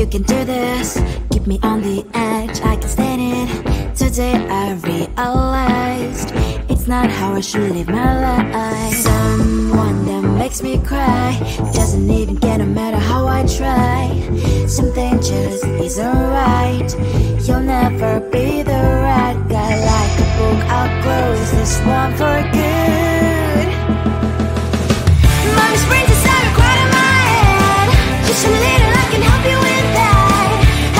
you can do this. Keep me on the edge, I can stand it. Today I realized it's not how I should live my life. Someone that makes me cry doesn't even get no matter how I try. Something just isn't right. You'll never be the right guy. Like a book, I'll close this one for good. Mommy's brains inside are quite in my head. Just a little, I can help you with that.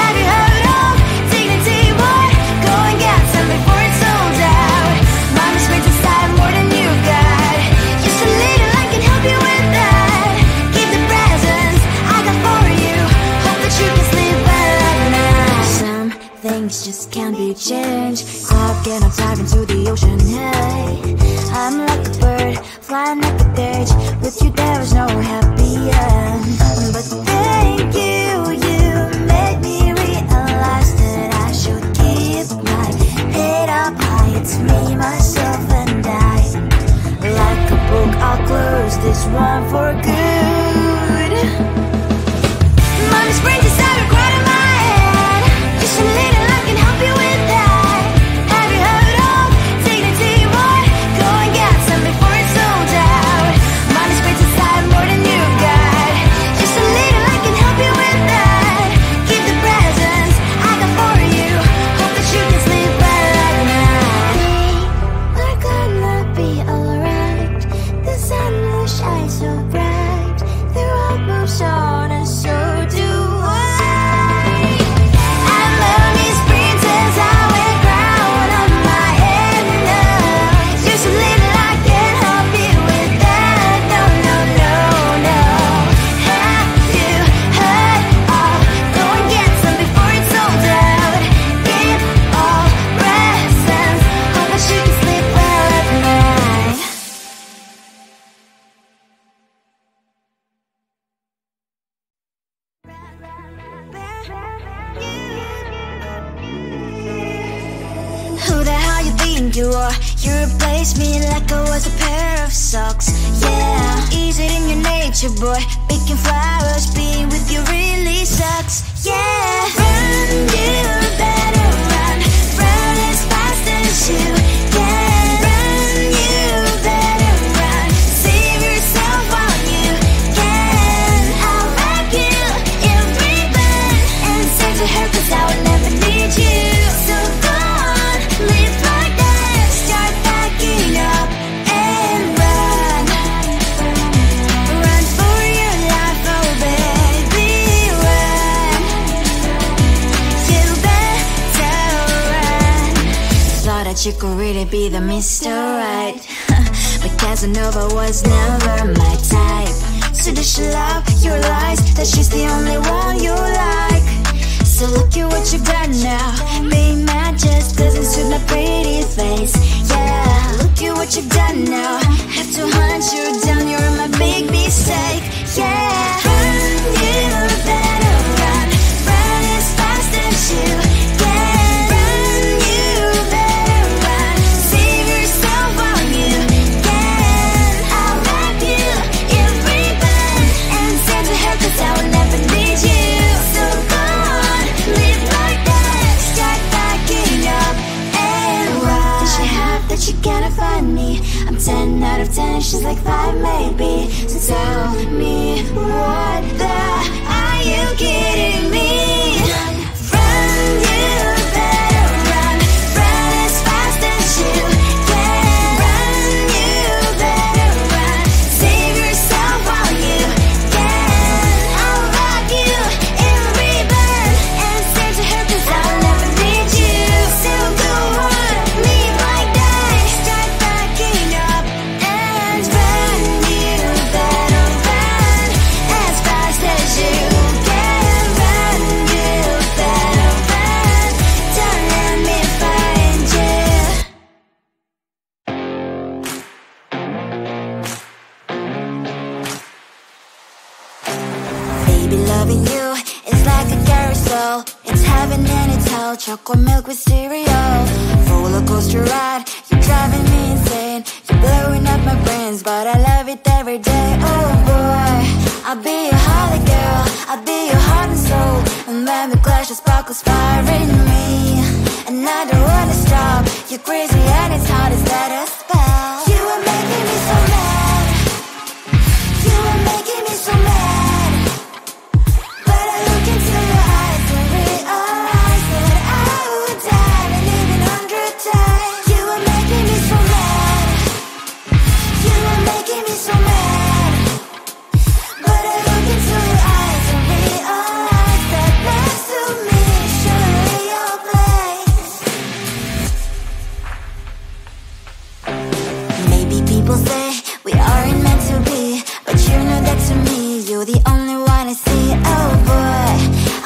Have you heard of dignity, boy? Go and get some before it's sold out. Mommy's brains inside more than you got. Just a little, I can help you with that. Keep the presents I got for you. Hope that you can sleep well at night. Some things just can't be changed. Clock and I'm diving to the ocean, hey. I'm like a bird, flying like a cage. With you there was no happy end. But thank you, you made me realize that I should keep my head up high. It's me, myself and I. Like a book, I'll close this one for good. Mommy's brains inside are quite in my head. Just a little, I can help you with that. Have you heard of dignity, boy? Go and get some before it's sold out. Mommy's brains inside more than you got. Just a little, I can help you with that. Keep the presents I got for you. Hope that you can sleep well at night. We're gonna be alright. The sun will shine so bright. The road moves on and so do I. And mommy's princess, I will crown on my head now. Just a little, I can help you with that. No, no, no, no. Have you heard of? Go and get some before it's sold out. Give all presents. Hope that you can sleep well at night. Who the hell you think you are? You replaced me like I was a pair of socks. Yeah, is it in your nature, boy? Picking flowers, being with you really sucks. Yeah, run, you better run. Run as fast as you can. Run, you better run. Save yourself while you can. I'll wrap you in ribbon and send to her, 'cause I will never need you. So go on, live like that. Start backing up and run. Run for your life, oh baby, run. You better run. Thought that you could really be the Mr. Right. But Casanova was never my type. So does she love your lies? That she's the only one you like? So look at what you've done now. Being mad just doesn't suit my pretty face. Yeah, look at what you've done now. Have to hunt you down, you're my big mistake. Yeah, run, you better run. Run as fast as you can. Run, you better run. Save yourself while you can. I'll wrap you in ribbon and send to her, 'cause I will never need you. So go on, live like that. Start backing up and run. Does she have that you cannot find me? I'm 10 out of 10, she's like 5 maybe. So tell me, what the are you kidding me? Run, you better run. Run as fast as you can. Run, you better run. Save yourself while you can. I'll wrap you in ribbon and send to her, 'cause I'll never need you. So go on, live like that. Start backing up and run. You better run as fast as you can. Run, you better run. Don't let me find you. Baby, loving you is like a carousel. It's heaven and it's hell. Chocolate milk with cereal. Roller coaster ride. You're driving me insane. You're blowing up my brains, but I love it every day. Oh boy, I'll be your holly girl. I'll be your heart and soul. And inspiring me, and I don't wanna stop. You're crazy and it's hard as that a spell. You are making me so mad. You are making me so mad. But I look into your eyes and realize that I would die and even 100 times. You are making me so mad. You are making me so mad. But I look into your eyes and realize that next to me is surely your place. Maybe people say we aren't meant to be, but you know that to me you're the only one I see. Oh boy,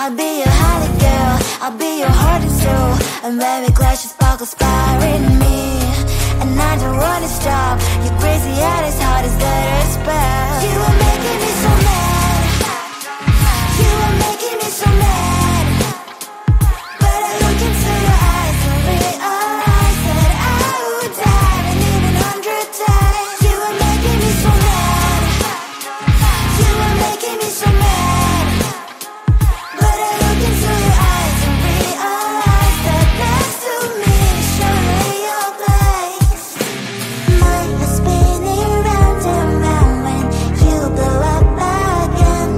I'll be your holly girl, I'll be your heart and soul, and baby clash your sparkle inspiring me, and I don't wanna stop. You're crazy and as hard as that a spell. You are making me so mad. You are making me so mad. But I look into your eyes and realize that I would die and even 100 times. You are making me so mad. You are making me so mad. But I look into your eyes and realize that next to me is surely your place. Mine is spinning round and round when you blow up again.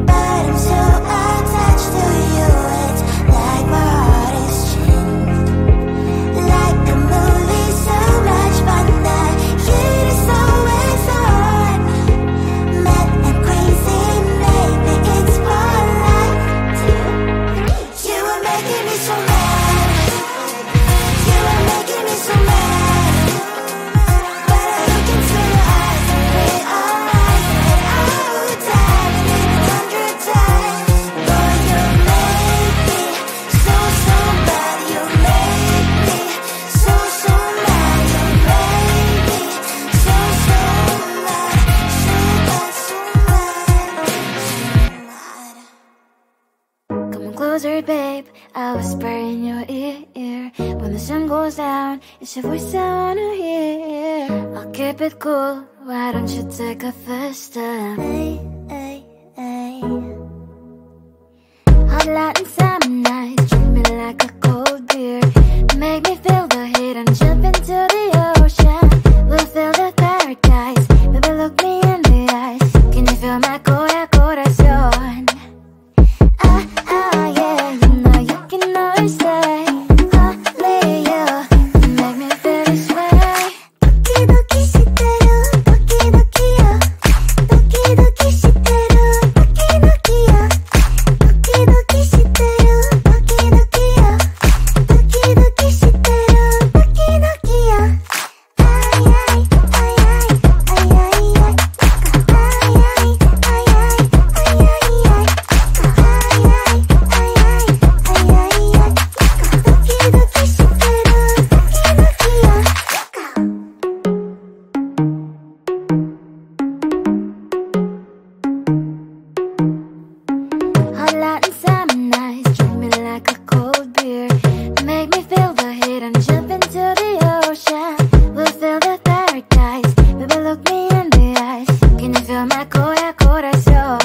But I'm so attached to you, it's like my heart is chained. Like a movie, so much fun that heat is always on. Mad and crazy, maybe it's spotlight too. You are making me so mad. You are making me so mad. But I look into your eyes and realize that I would die and even 100 times. Boy, you make me so, so bad. You make me so, so mad. You make me so, so mad. So bad, so mad, so mad. Come on closer, babe, I'll whisper in your ear. When the sun goes down, it's your voice I wanna hear. I'll keep it cool, why don't you take a first step? Hey, hey, hey. Hot light and summer nights, treat me like a cold beer. Make me feel the heat and jump into the ocean. We'll feel the paradise, baby look me in the eyes. Can you feel my corazón? Ah, ah, yeah, you know you can always stay. Only you can make me feel this way. 도끼도끼 시대로 도끼도끼요. 도끼도끼 시대로 도끼도끼요. 도끼도끼 시대로 도끼도끼요. 도끼도끼 시대로 도끼도끼요. 아이 아이 아이 아이 아이 아이 Hot light and summer nights, treat me like a cold beer. Make me feel the heat and jump into the ocean. We'll feel the paradise, baby look me in the eyes. Can you feel my corazón?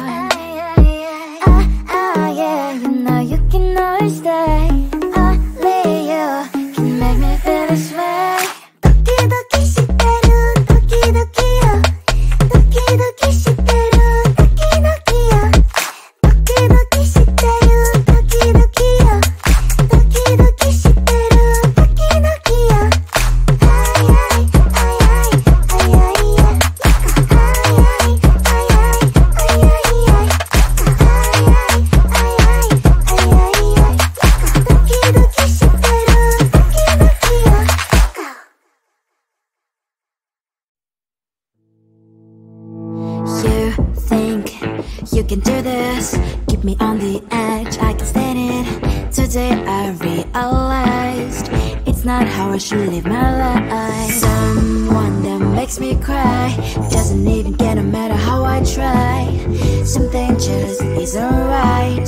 Ah, ah, yeah, you know you can always stay. Only you can make me feel this way. 도끼도끼 시대로 도끼도끼요. 도끼도끼 시대로 도끼도끼요. 도끼도끼 시대로 도끼도끼요. 도끼도끼 시대로 도끼도끼요. 아이 아이 아이 아이 아이 아이 You think you can do this, keep me on the edge, I can stand it. Today I realized it's not how I should live my life. Someone that makes me cry doesn't even care no matter how I try. Something just isn't right.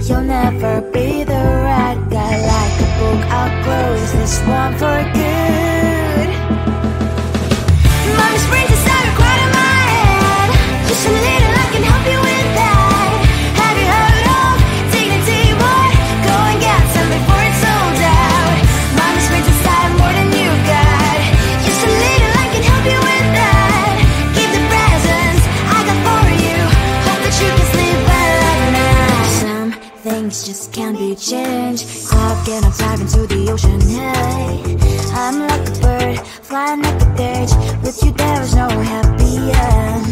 You'll never be the right guy. Like a book, I'll close this one for good. Mommy's brains inside are quite in my head. Just a little, I can help you with that. Have you heard of dignity, boy? Going Talk and I'm diving to the ocean, hey. I'm like a bird, flying like a cage. With you there was no happy end.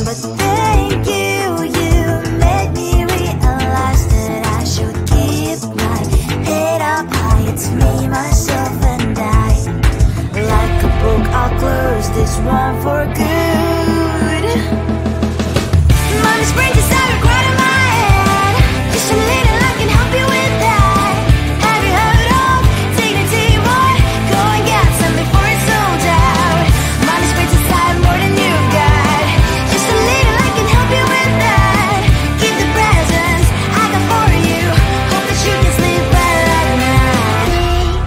But thank you, you made me realize that I should keep my head up high. It's me, myself and I. Like a book, I'll close this one for good. Mommy's brain just started right in my head. Just a little, I can help you with that. Have you heard of dignity, boy? Go and get some before it's sold out. Mommy's brain just started more than you got. Just a little, I can help you with that. Keep the presents I got for you. Hope that you can sleep well at night.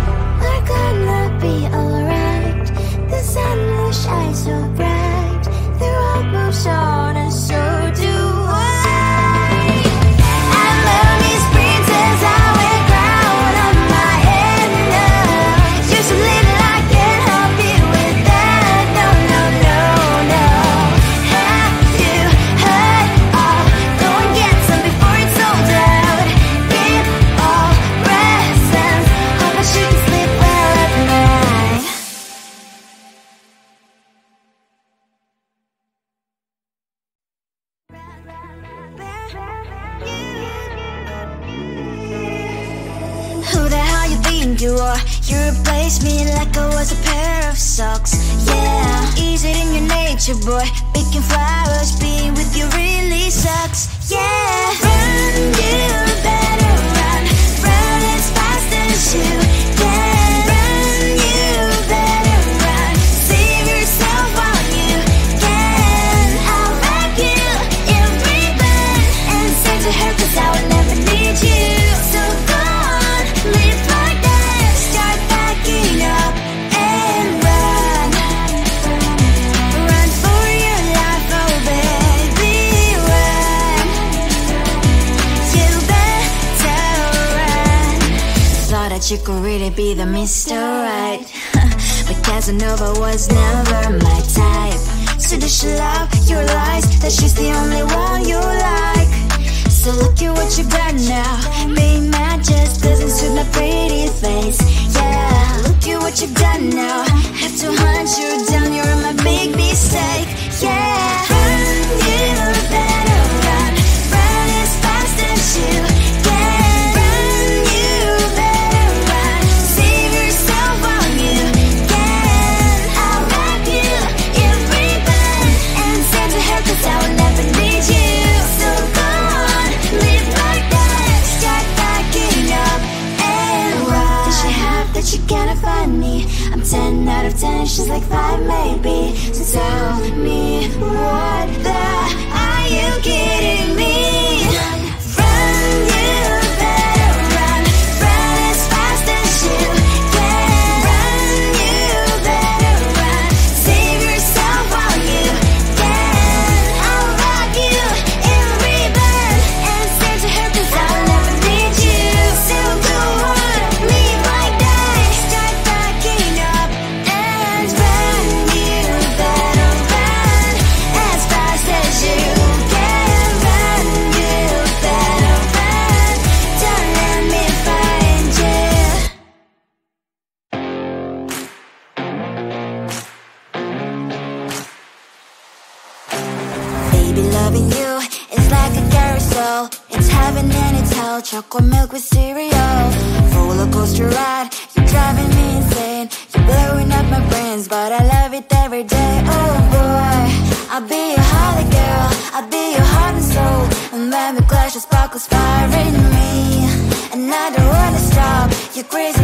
We're gonna be alright. The sun will shine so bright. The road moves on and so do I. I love these princess, I wear crown on my head now. Just a little, I can't help you with that. No, no, no, no. Have you heard of? Go and get some before it's sold out. Give all presents. Hope that you can sleep well at night. Who the hell you think you are? You replaced me like I was a pair of socks. Yeah, is it in your nature, boy? Picking flowers, being with you really sucks. Yeah, run, you better run. Run as fast as you can. Run, you better run. Save yourself while you can. I'll wrap you in ribbon and say to her, 'cause I will never need you. So go on, live like that. Start backing up and run. Run for your life, oh baby, run. You better run. Thought that you could really be the Mr. Right. But Casanova was never my type. So does she love your lies? That she's the only one you like. So look at what you've done now. Being mad just doesn't suit my pretty face. Yeah, look at what you've done now. Have to hunt you down, you're my big mistake. Yeah, run, you better run. Run as fast as you can. Run, you better run. Save yourself while you can. I'll wrap you in ribbon and send to her, 'cause I will never need you. So go on, live like that. Start backing up and run. Does she have that you cannot find me? I'm 10 out of 10, she's like 5 maybe. So tell me, what the are you kidding me? Run, you better run. Run as fast as you can. Run, you better run. Save yourself while you can. I'll rock you in ribbon and send to her, 'cause I will never need you. So go on, live like that. Start backing up and run. You better run as fast as you can. Run, you better run. Don't let me find you. Baby, loving you is like a carousel. It's heaven and it's hell. Chocolate milk with cereal. Roller coaster ride. You're driving me insane. You're blowing up my brains, but I love it every day. Oh boy, I'll be your holly girl. I'll be your heart and soul. And when we clash, the sparkles fire in me. And I don't wanna stop. You're crazy